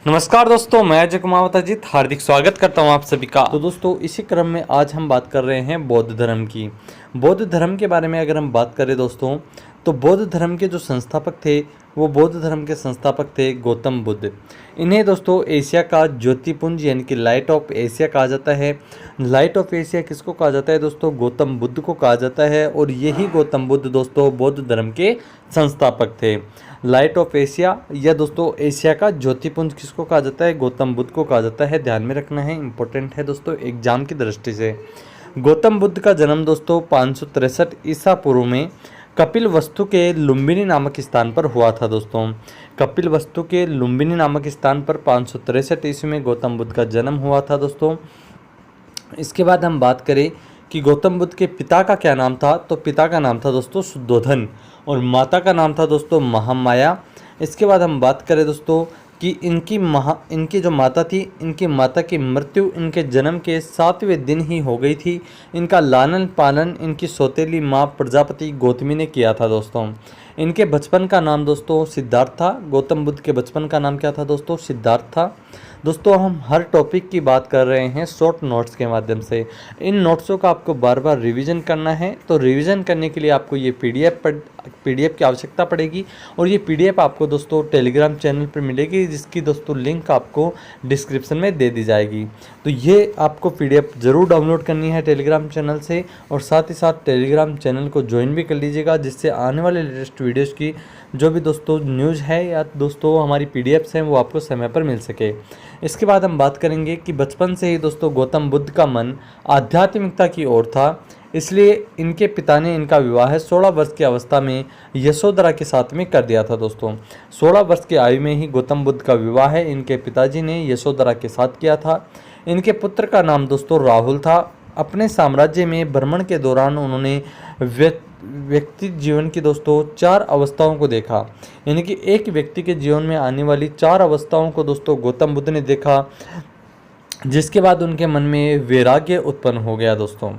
नमस्कार दोस्तों, मैं अजय कुमार अजीत हार्दिक स्वागत करता हूं आप सभी का। तो दोस्तों, इसी क्रम में आज हम बात कर रहे हैं बौद्ध धर्म की। बौद्ध धर्म के बारे में अगर हम बात करें दोस्तों, तो बौद्ध धर्म के जो संस्थापक थे वो बौद्ध धर्म के संस्थापक थे गौतम बुद्ध। इन्हें दोस्तों एशिया का ज्योतिपुंज यानी कि लाइट ऑफ एशिया कहा जाता है। लाइट ऑफ एशिया किसको कहा जाता है दोस्तों? गौतम बुद्ध को कहा जाता है। और यही गौतम बुद्ध दोस्तों बौद्ध धर्म के संस्थापक थे। लाइट ऑफ एशिया या दोस्तों एशिया का ज्योतिपुंज किसको कहा जाता है? गौतम बुद्ध को कहा जाता है। ध्यान में रखना है, इंपॉर्टेंट है दोस्तों एग्जाम की दृष्टि से। गौतम बुद्ध का जन्म दोस्तों 563 ईसा पूर्व में कपिल वस्तु के लुम्बिनी नामक स्थान पर हुआ था दोस्तों। कपिल वस्तु के लुम्बिनी नामक स्थान पर 563 ईस्वी में गौतम बुद्ध का जन्म हुआ था दोस्तों। इसके बाद हम बात करें कि गौतम बुद्ध के पिता का क्या नाम था, तो पिता का नाम था दोस्तों शुद्धोधन और माता का नाम था दोस्तों महामाया। इसके बाद हम बात करें दोस्तों कि इनकी जो माता थी, इनकी माता की मृत्यु इनके जन्म के 7वें दिन ही हो गई थी। इनका लालन पालन इनकी सौतेली माँ प्रजापति गौतमी ने किया था दोस्तों। इनके बचपन का नाम दोस्तों सिद्धार्थ था। गौतम बुद्ध के बचपन का नाम क्या था दोस्तों? सिद्धार्थ था। दोस्तों, हम हर टॉपिक की बात कर रहे हैं शॉर्ट नोट्स के माध्यम से। इन नोट्सों का आपको बार बार रिवीजन करना है। तो रिवीजन करने के लिए आपको ये पीडीएफ की आवश्यकता पड़ेगी। और ये पीडीएफ आपको दोस्तों टेलीग्राम चैनल पर मिलेगी, जिसकी दोस्तों लिंक आपको डिस्क्रिप्शन में दे दी जाएगी। तो ये आपको पीडीएफ ज़रूर डाउनलोड करनी है टेलीग्राम चैनल से। और साथ ही साथ टेलीग्राम चैनल को ज्वाइन भी कर लीजिएगा, जिससे आने वाले लेटेस्ट वीडियोज़ की जो भी दोस्तों न्यूज़ है या दोस्तों हमारी पीडीएफ्स हैं वो आपको समय पर मिल सके। इसके बाद हम बात करेंगे कि बचपन से ही दोस्तों गौतम बुद्ध का मन आध्यात्मिकता की ओर था। इसलिए इनके पिता ने इनका विवाह 16 वर्ष की अवस्था में यशोधरा के साथ में कर दिया था दोस्तों। 16 वर्ष की आयु में ही गौतम बुद्ध का विवाह इनके पिताजी ने यशोधरा के साथ किया था। इनके पुत्र का नाम दोस्तों राहुल था। अपने साम्राज्य में भ्रमण के दौरान उन्होंने व्यक्ति जीवन की दोस्तों 4 अवस्थाओं को देखा। यानी कि एक व्यक्ति के जीवन में आने वाली 4 अवस्थाओं को दोस्तों गौतम बुद्ध ने देखा, जिसके बाद उनके मन में वैराग्य उत्पन्न हो गया दोस्तों।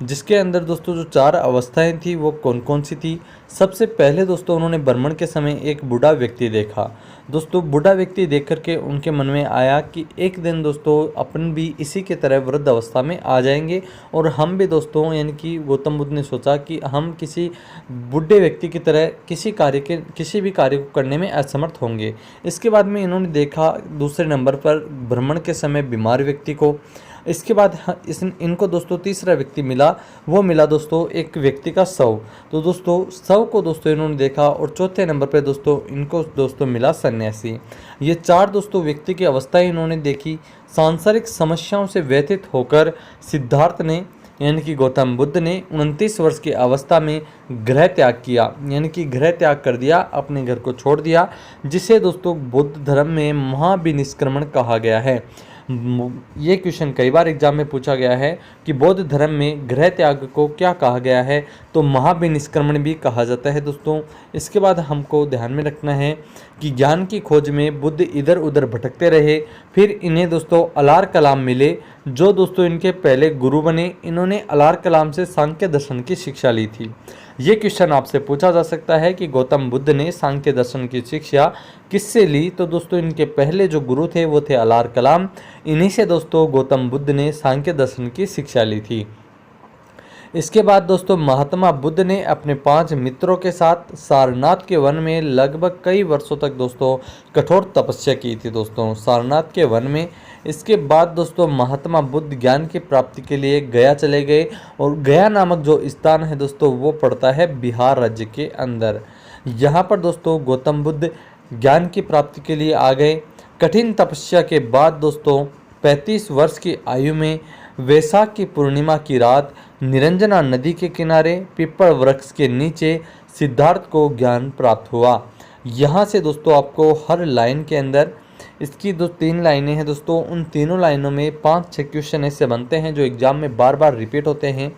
जिसके अंदर दोस्तों जो 4 अवस्थाएं थी वो कौन कौन सी थी? सबसे पहले दोस्तों उन्होंने भ्रमण के समय एक बूढ़ा व्यक्ति देखा। दोस्तों बूढ़ा व्यक्ति देख करके उनके मन में आया कि एक दिन दोस्तों अपन भी इसी के तरह वृद्ध अवस्था में आ जाएंगे और हम भी दोस्तों, यानी कि गौतम बुद्ध ने सोचा कि हम किसी बूढ़े व्यक्ति की तरह किसी भी कार्य को करने में असमर्थ होंगे। इसके बाद में इन्होंने देखा दूसरे नंबर पर भ्रमण के समय बीमार व्यक्ति को। इसके बाद इनको दोस्तों तीसरा व्यक्ति मिला, वो मिला दोस्तों एक व्यक्ति का शव। तो दोस्तों शव को दोस्तों इन्होंने देखा। और चौथे नंबर पे दोस्तों इनको दोस्तों मिला सन्यासी। ये 4 दोस्तों व्यक्ति की अवस्थाएं इन्होंने देखी। सांसारिक समस्याओं से व्यथित होकर सिद्धार्थ ने यानी कि गौतम बुद्ध ने 29 वर्ष की अवस्था में गृह त्याग किया, यानी कि गृह त्याग कर दिया, अपने घर को छोड़ दिया, जिसे दोस्तों बौद्ध धर्म में महाविनिष्क्रमण कहा गया है। ये क्वेश्चन कई बार एग्जाम में पूछा गया है कि बौद्ध धर्म में गृह त्याग को क्या कहा गया है, तो महाविनिष्क्रमण भी कहा जाता है दोस्तों। इसके बाद हमको ध्यान में रखना है कि ज्ञान की खोज में बुद्ध इधर उधर भटकते रहे। फिर इन्हें दोस्तों अलार कलाम मिले, जो दोस्तों इनके पहले गुरु बने। इन्होंने अलार कलाम से सांख्य दर्शन की शिक्षा ली थी। ये क्वेश्चन आपसे पूछा जा सकता है कि गौतम बुद्ध ने सांख्य दर्शन की शिक्षा किससे ली, तो दोस्तों इनके पहले जो गुरु थे वो थे अलार कलाम। इन्हीं से दोस्तों गौतम बुद्ध ने सांख्य दर्शन की शिक्षा ली थी। इसके बाद दोस्तों महात्मा बुद्ध ने अपने 5 मित्रों के साथ सारनाथ के वन में लगभग कई वर्षों तक दोस्तों कठोर तपस्या की थी दोस्तों, सारनाथ के वन में। इसके बाद दोस्तों महात्मा बुद्ध ज्ञान की प्राप्ति के लिए गया चले गए। और गया नामक जो स्थान है दोस्तों वो पड़ता है बिहार राज्य के अंदर। यहाँ पर दोस्तों गौतम बुद्ध ज्ञान की प्राप्ति के लिए आ गए। कठिन तपस्या के बाद दोस्तों 35 वर्ष की आयु में वैशाख की पूर्णिमा की रात निरंजना नदी के किनारे पीपल वृक्ष के नीचे सिद्धार्थ को ज्ञान प्राप्त हुआ। यहाँ से दोस्तों आपको हर लाइन के अंदर इसकी 3 लाइनें हैं दोस्तों, उन तीनों लाइनों में 5-6 क्वेश्चन ऐसे बनते हैं जो एग्जाम में बार बार रिपीट होते हैं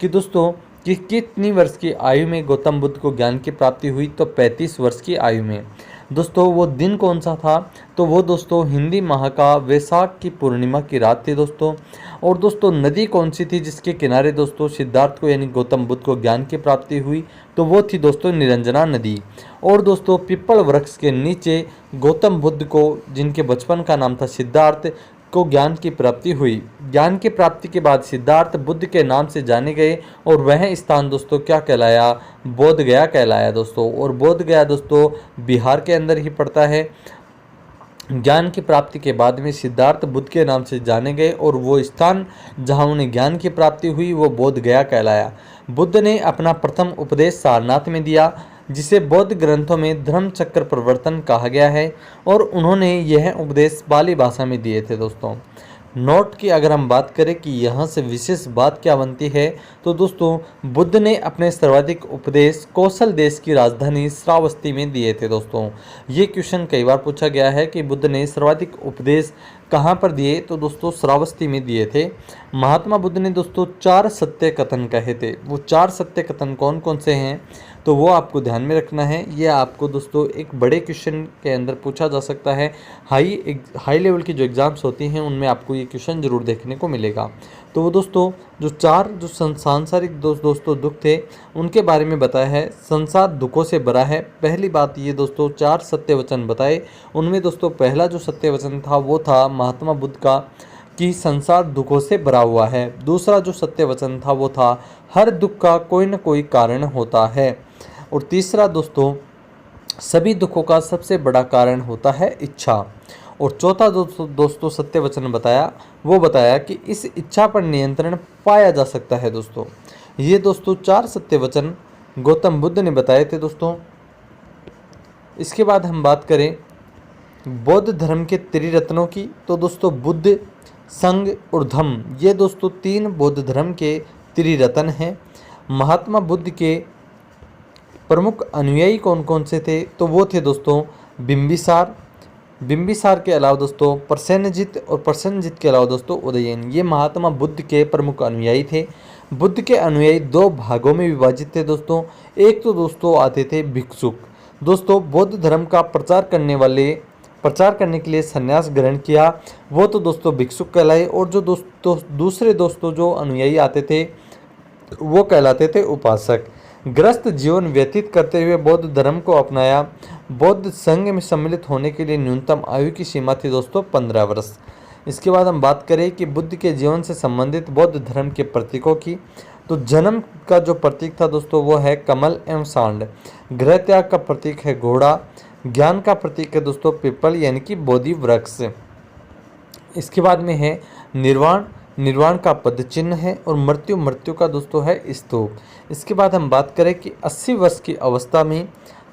कि दोस्तों कि कितनी वर्ष की आयु में गौतम बुद्ध को ज्ञान की प्राप्ति हुई, तो 35 वर्ष की आयु में। दोस्तों वो दिन कौन सा था, तो वो दोस्तों हिंदी माह का वैसाख की पूर्णिमा की रात थी दोस्तों। और दोस्तों नदी कौन सी थी जिसके किनारे दोस्तों सिद्धार्थ को यानी गौतम बुद्ध को ज्ञान की प्राप्ति हुई, तो वो थी दोस्तों निरंजना नदी। और दोस्तों पीपल वृक्ष के नीचे गौतम बुद्ध को, जिनके बचपन का नाम था सिद्धार्थ, को ज्ञान की प्राप्ति हुई। ज्ञान की प्राप्ति के बाद सिद्धार्थ बुद्ध के नाम से जाने गए और वह स्थान दोस्तों क्या कहलाया, बोध गया कहलाया दोस्तों। और बोध गया दोस्तों बिहार के अंदर ही पड़ता है। ज्ञान की प्राप्ति के बाद में सिद्धार्थ बुद्ध के नाम से जाने गए और वो स्थान जहाँ उन्हें ज्ञान की प्राप्ति हुई वो बोध गया कहलाया। बुद्ध ने अपना प्रथम उपदेश सारनाथ में दिया, जिसे बौद्ध ग्रंथों में धर्म चक्र प्रवर्तन कहा गया है, और उन्होंने यह उपदेश पाली भाषा में दिए थे दोस्तों। नोट की अगर हम बात करें कि यहाँ से विशेष बात क्या बनती है, तो दोस्तों बुद्ध ने अपने सर्वाधिक उपदेश कौशल देश की राजधानी श्रावस्ती में दिए थे दोस्तों। ये क्वेश्चन कई बार पूछा गया है कि बुद्ध ने सर्वाधिक उपदेश कहाँ पर दिए, तो दोस्तों श्रावस्ती में दिए थे। महात्मा बुद्ध ने दोस्तों 4 सत्य कथन कहे थे। वो 4 सत्य कथन कौन कौन से हैं, तो वो आपको ध्यान में रखना है। ये आपको दोस्तों एक बड़े क्वेश्चन के अंदर पूछा जा सकता है। हाई लेवल की जो एग्ज़ाम्स होती हैं उनमें आपको ये क्वेश्चन जरूर देखने को मिलेगा। तो वो दोस्तों जो 4 जो सांसारिक दोस्तों दुख थे उनके बारे में बताया है। संसार दुखों से भरा है। पहली बात ये दोस्तों 4 सत्य वचन बताए। उनमें दोस्तों पहला जो सत्य वचन था वो था महात्मा बुद्ध का कि संसार दुखों से भरा हुआ है। दूसरा जो सत्य वचन था वो था हर दुख का कोई न कोई कारण होता है। और तीसरा दोस्तों सभी दुखों का सबसे बड़ा कारण होता है इच्छा। और चौथा दोस्तों सत्य वचन बताया, वो बताया कि इस इच्छा पर नियंत्रण पाया जा सकता है दोस्तों। ये दोस्तों 4 सत्य वचन गौतम बुद्ध ने बताए थे दोस्तों। इसके बाद हम बात करें बौद्ध धर्म के त्रिरत्नों की, तो दोस्तों बुद्ध, संघ और धम्म, ये दोस्तों 3 बौद्ध धर्म के त्रिरत्न हैं। महात्मा बुद्ध के प्रमुख अनुयायी कौन कौन से थे, तो वो थे दोस्तों बिंबिसार के अलावा दोस्तों प्रसेनजित, और प्रसेनजित के अलावा दोस्तों उदयन। ये महात्मा बुद्ध के प्रमुख अनुयायी थे। बुद्ध के अनुयायी 2 भागों में विभाजित थे दोस्तों। एक तो दोस्तों आते थे भिक्षुक। दोस्तों बौद्ध धर्म का प्रचार करने के लिए संन्यास ग्रहण किया, वो तो दोस्तों भिक्षुक कहलाए। और जो दूसरे दोस्तों जो अनुयायी आते थे वो कहलाते थे उपासक। ग्रस्त जीवन व्यतीत करते हुए बौद्ध धर्म को अपनाया। बौद्ध संघ में सम्मिलित होने के लिए न्यूनतम आयु की सीमा थी दोस्तों 15 वर्ष। इसके बाद हम बात करें कि बुद्ध के जीवन से संबंधित बौद्ध धर्म के प्रतीकों की, तो जन्म का जो प्रतीक था दोस्तों वो है कमल एवं सांड। गृह त्याग का प्रतीक है घोड़ा। ज्ञान का प्रतीक है दोस्तों पीपल यानी कि बोधि वृक्ष। इसके बाद में है निर्वाण का पद चिन्ह है। और मृत्यु का दोस्तों है स्तूप। इसके बाद हम बात करें कि 80 वर्ष की अवस्था में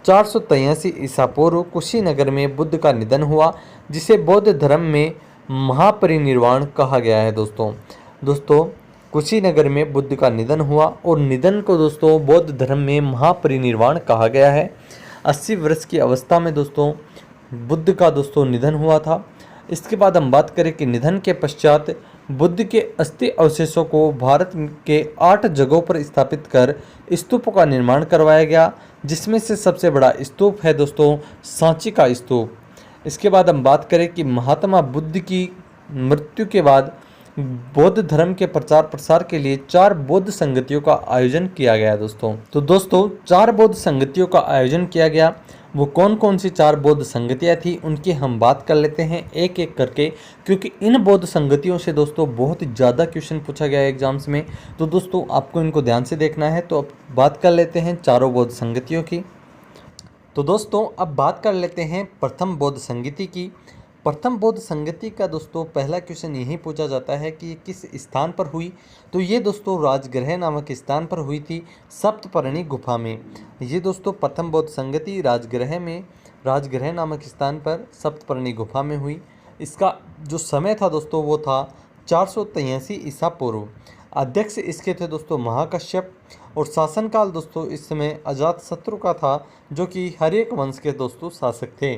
483 ईसा पूर्व कुशीनगर में बुद्ध का निधन हुआ, जिसे बौद्ध धर्म में महापरिनिर्वाण कहा गया है दोस्तों कुशीनगर में बुद्ध का निधन हुआ, और निधन को दोस्तों बौद्ध धर्म में महापरिनिर्वाण कहा गया है। 80 वर्ष की अवस्था में दोस्तों बुद्ध का दोस्तों निधन हुआ था। इसके बाद हम बात करें कि निधन के पश्चात बुद्ध के अस्थि अवशेषों को भारत के 8 जगहों पर स्थापित कर स्तूपों का निर्माण करवाया गया, जिसमें से सबसे बड़ा स्तूप है दोस्तों सांची का स्तूप। इसके बाद हम बात करें कि महात्मा बुद्ध की मृत्यु के बाद बौद्ध धर्म के प्रचार प्रसार के लिए 4 बौद्ध संगतियों का आयोजन किया गया दोस्तों। तो दोस्तों 4 बौद्ध संगतियों का आयोजन किया गया। वो कौन कौन सी 4 बौद्ध संगतियाँ थी उनकी हम बात कर लेते हैं एक एक करके, क्योंकि इन बौद्ध संगतियों से दोस्तों बहुत ही ज़्यादा क्वेश्चन पूछा गया है एग्जाम्स में। तो दोस्तों आपको इनको ध्यान से देखना है। तो अब बात कर लेते हैं 4 बौद्ध संगतियों की। तो दोस्तों अब बात कर लेते हैं प्रथम बौद्ध संगति की। प्रथम बौद्ध संगति का दोस्तों पहला क्वेश्चन यही पूछा जाता है कि किस स्थान पर हुई, तो ये दोस्तों राजगृह नामक स्थान पर हुई थी, सप्तपर्णी गुफा में। ये दोस्तों प्रथम बौद्ध संगति राजगृह नामक स्थान पर सप्तपर्णी गुफा में हुई। इसका जो समय था दोस्तों वो था 483 ईसा पूर्व। अध्यक्ष इसके थे दोस्तों महाकश्यप, और शासनकाल दोस्तों इस समय अजातशत्रु का था, जो कि हर्यक वंश के दोस्तों शासक थे।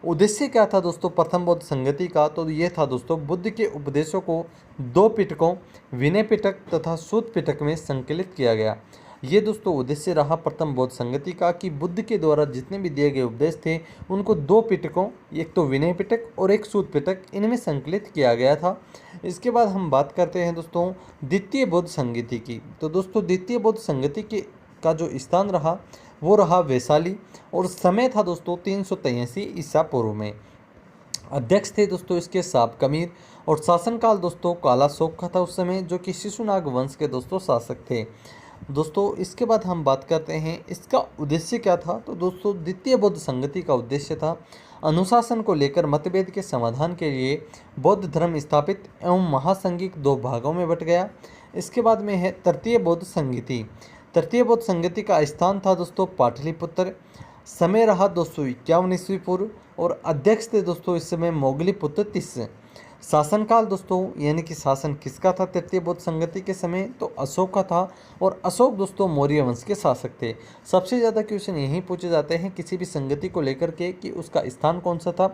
उद्देश्य क्या था दोस्तों प्रथम बौद्ध संगति का, तो ये था दोस्तों बुद्ध के उपदेशों को 2 पिटकों विनय पिटक तथा सूत पिटक में संकलित किया गया। ये दोस्तों उद्देश्य रहा प्रथम बौद्ध संगति का कि बुद्ध के द्वारा जितने भी दिए गए उपदेश थे उनको दो पिटकों, एक तो विनय पिटक और एक सूत पिटक, इनमें संकलित किया गया था। इसके बाद हम बात करते हैं दोस्तों द्वितीय बौद्ध संगति की। तो दोस्तों द्वितीय बौद्ध संगति के का जो स्थान रहा वो रहा वैशाली और समय था दोस्तों 383 ईसा पूर्व में। अध्यक्ष थे दोस्तों इसके साप कमीर और शासनकाल दोस्तों काला शोक का था उस समय, जो कि शिशुनाग वंश के दोस्तों शासक थे। दोस्तों इसके बाद हम बात करते हैं इसका उद्देश्य क्या था। तो दोस्तों द्वितीय बौद्ध संगति का उद्देश्य था अनुशासन को लेकर मतभेद के समाधान के लिए बौद्ध धर्म स्थापित एवं महासंघिक दो भागों में बट गया। इसके बाद में है तृतीय बौद्ध संगति। तृतीय बौद्ध संगति का स्थान था दोस्तों पाटलिपुत्र, समय रहा 251 ईस्वी पूर्व और अध्यक्ष थे दोस्तों इस समय मोगलीपुत्र तीसरे। शासनकाल दोस्तों यानी कि शासन किसका था तृतीय बौद्ध संगति के समय, तो अशोक का था और अशोक दोस्तों मौर्य वंश के शासक थे। सबसे ज़्यादा क्वेश्चन यही पूछे जाते हैं किसी भी संगति को लेकर के कि उसका स्थान कौन सा था,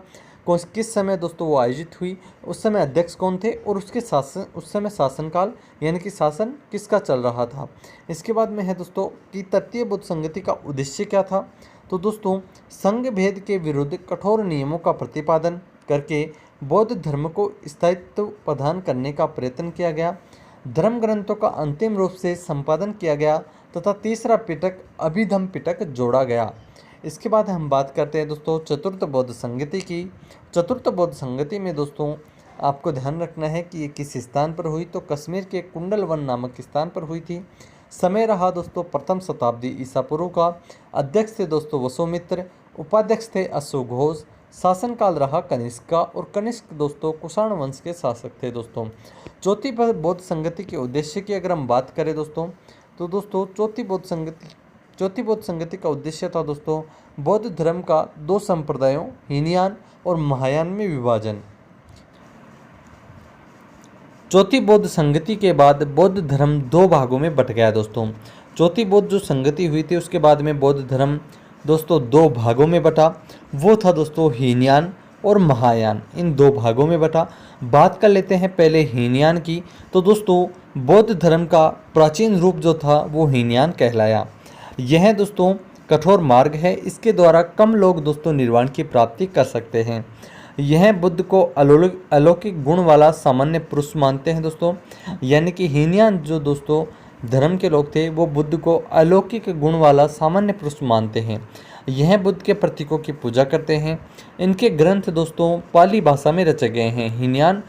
किस समय दोस्तों वो आयोजित हुई, उस समय अध्यक्ष कौन थे और उसके शासन उस समय शासनकाल यानी कि शासन किसका चल रहा था। इसके बाद में है दोस्तों कि तृतीय बौद्ध संगति का उद्देश्य क्या था। तो दोस्तों संघ भेद के विरुद्ध कठोर नियमों का प्रतिपादन करके बौद्ध धर्म को स्थायित्व प्रदान करने का प्रयत्न किया गया। धर्म ग्रंथों का अंतिम रूप से संपादन किया गया तथा तीसरा पिटक अभिधम्म पिटक जोड़ा गया। इसके बाद हम बात करते हैं दोस्तों चतुर्थ बौद्ध संगति की। चतुर्थ बौद्ध संगति में दोस्तों आपको ध्यान रखना है कि ये किस स्थान पर हुई, तो कश्मीर के कुंडलवन नामक स्थान पर हुई थी। समय रहा दोस्तों प्रथम शताब्दी ईसा पूर्व का। अध्यक्ष थे दोस्तों वसुमित्र, उपाध्यक्ष थे अशोक घोष, शासनकाल रहा कनिष्क का और कनिष्क दोस्तों कुषाण वंश के शासक थे दोस्तों। चौथी बौद्ध संगति के उद्देश्य की अगर हम बात करें दोस्तों, तो दोस्तों चौथी बौद्ध संगति का उद्देश्य था दोस्तों बौद्ध धर्म का दो संप्रदायों हीनयान और महायान में विभाजन। चौथी बौद्ध संगति के बाद बौद्ध धर्म दो भागों में बट गया दोस्तों। चौथी बौद्ध जो संगति हुई थी उसके बाद में बौद्ध धर्म दोस्तों दो भागों में बटा, वो था दोस्तों हीनयान और महायान, इन दो भागों में बटा। बात कर लेते हैं पहले हीनयान की। तो दोस्तों बौद्ध धर्म का प्राचीन रूप जो था वो हीनयान कहलाया। यह दोस्तों कठोर मार्ग है, इसके द्वारा कम लोग दोस्तों निर्वाण की प्राप्ति कर सकते हैं। यह बुद्ध को अलौकिक गुण वाला सामान्य पुरुष मानते हैं दोस्तों, यानी कि हीनयान जो दोस्तों धर्म के लोग थे वो बुद्ध को अलौकिक गुण वाला सामान्य पुरुष मानते हैं। यह बुद्ध के प्रतीकों की पूजा करते हैं। इनके ग्रंथ दोस्तों पाली भाषा में रचे गए हैं। हीनयान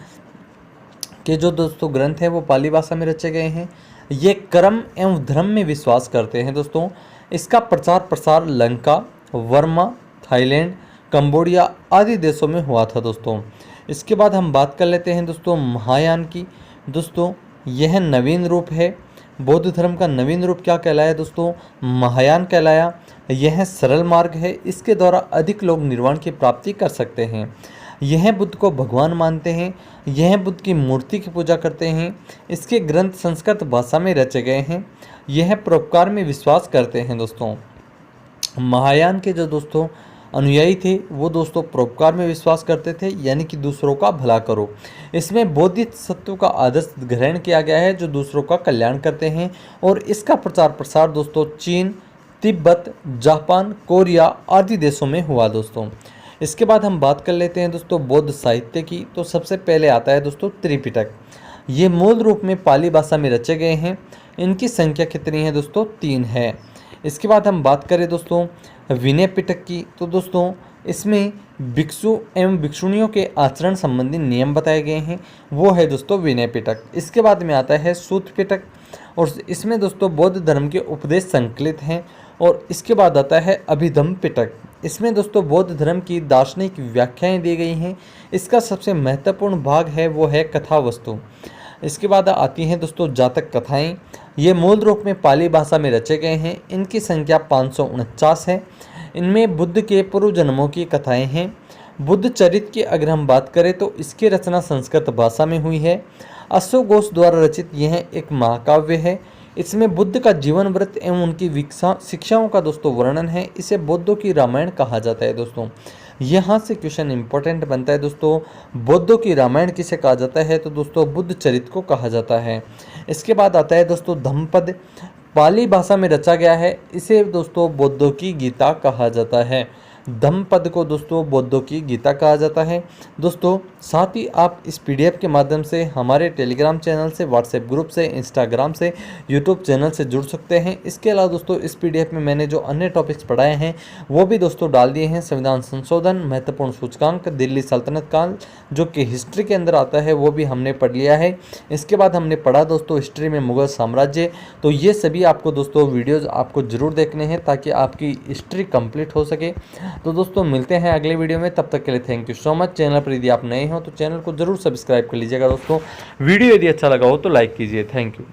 के जो दोस्तों ग्रंथ हैं वो पाली भाषा में रचे गए हैं। ये कर्म एवं धर्म में विश्वास करते हैं दोस्तों। इसका प्रचार प्रसार लंका, वर्मा, थाईलैंड, कंबोडिया आदि देशों में हुआ था दोस्तों। इसके बाद हम बात कर लेते हैं दोस्तों महायान की। दोस्तों यह नवीन रूप है, बौद्ध धर्म का नवीन रूप क्या कहलाया दोस्तों, महायान कहलाया। यह सरल मार्ग है, इसके द्वारा अधिक लोग निर्वाण की प्राप्ति कर सकते हैं। यह बुद्ध को भगवान मानते हैं। यह बुद्ध की मूर्ति की पूजा करते हैं। इसके ग्रंथ संस्कृत भाषा में रचे गए हैं। यह परोपकार में विश्वास करते हैं दोस्तों। महायान के जो दोस्तों अनुयायी थे वो दोस्तों परोपकार में विश्वास करते थे, यानी कि दूसरों का भला करो। इसमें बौद्धिक सत्व का आदर्श ग्रहण किया गया है जो दूसरों का कल्याण करते हैं और इसका प्रचार प्रसार दोस्तों चीन, तिब्बत, जापान, कोरिया आदि देशों में हुआ दोस्तों। इसके बाद हम बात कर लेते हैं दोस्तों बौद्ध साहित्य की। तो सबसे पहले आता है दोस्तों त्रिपिटक। ये मूल रूप में पाली भाषा में रचे गए हैं। इनकी संख्या कितनी है दोस्तों, 3 है। इसके बाद हम बात करें दोस्तों विनय पिटक की। तो दोस्तों इसमें भिक्षु एवं भिक्षुणियों के आचरण संबंधी नियम बताए गए हैं, वो है दोस्तों विनय पिटक। इसके बाद में आता है सूत पिटक और इसमें दोस्तों बौद्ध धर्म के उपदेश संकलित हैं। और इसके बाद आता है अभिधम्म पिटक। इसमें दोस्तों बौद्ध धर्म की दार्शनिक व्याख्याएं दी गई हैं। इसका सबसे महत्वपूर्ण भाग है वो है कथा वस्तु। इसके बाद आती हैं दोस्तों जातक कथाएं। ये मूल रूप में पाली भाषा में रचे गए हैं। इनकी संख्या 549 है। इनमें बुद्ध के पूर्व जन्मों की कथाएं हैं। बुद्ध चरित्र की अगर हम बात करें तो इसकी रचना संस्कृत भाषा में हुई है। अशोक घोष द्वारा रचित यह एक महाकाव्य है। इसमें बुद्ध का जीवन व्रत एवं उनकी शिक्षाओं का दोस्तों वर्णन है। इसे बौद्धों की रामायण कहा जाता है दोस्तों। यहाँ से क्वेश्चन इंपॉर्टेंट बनता है दोस्तों, बौद्धों की रामायण किसे कहा जाता है, तो दोस्तों बुद्ध चरित्र को कहा जाता है। इसके बाद आता है दोस्तों धम्मपद। पाली भाषा में रचा गया है। इसे दोस्तों बौद्धों की गीता कहा जाता है। धम्मपद को दोस्तों बौद्धों की गीता कहा जाता है। दोस्तों साथ ही आप इस पीडीएफ के माध्यम से हमारे टेलीग्राम चैनल से, व्हाट्सएप ग्रुप से, इंस्टाग्राम से, यूट्यूब चैनल से जुड़ सकते हैं। इसके अलावा दोस्तों इस पीडीएफ में मैंने जो अन्य टॉपिक्स पढ़ाए हैं वो भी दोस्तों डाल दिए हैं। संविधान संशोधन, महत्वपूर्ण सूचकांक, दिल्ली सल्तनत काल जो कि हिस्ट्री के अंदर आता है वो भी हमने पढ़ लिया है। इसके बाद हमने पढ़ा दोस्तों हिस्ट्री में मुगल साम्राज्य। तो ये सभी आपको दोस्तों वीडियोज़ आपको ज़रूर देखने हैं ताकि आपकी हिस्ट्री कंप्लीट हो सके। तो दोस्तों मिलते हैं अगले वीडियो में, तब तक के लिए thank you so much. Channel पर यदि आप नए हो तो चैनल को जरूर सब्सक्राइब कर लीजिएगा दोस्तों। वीडियो यदि अच्छा लगा हो तो लाइक कीजिए। Thank you.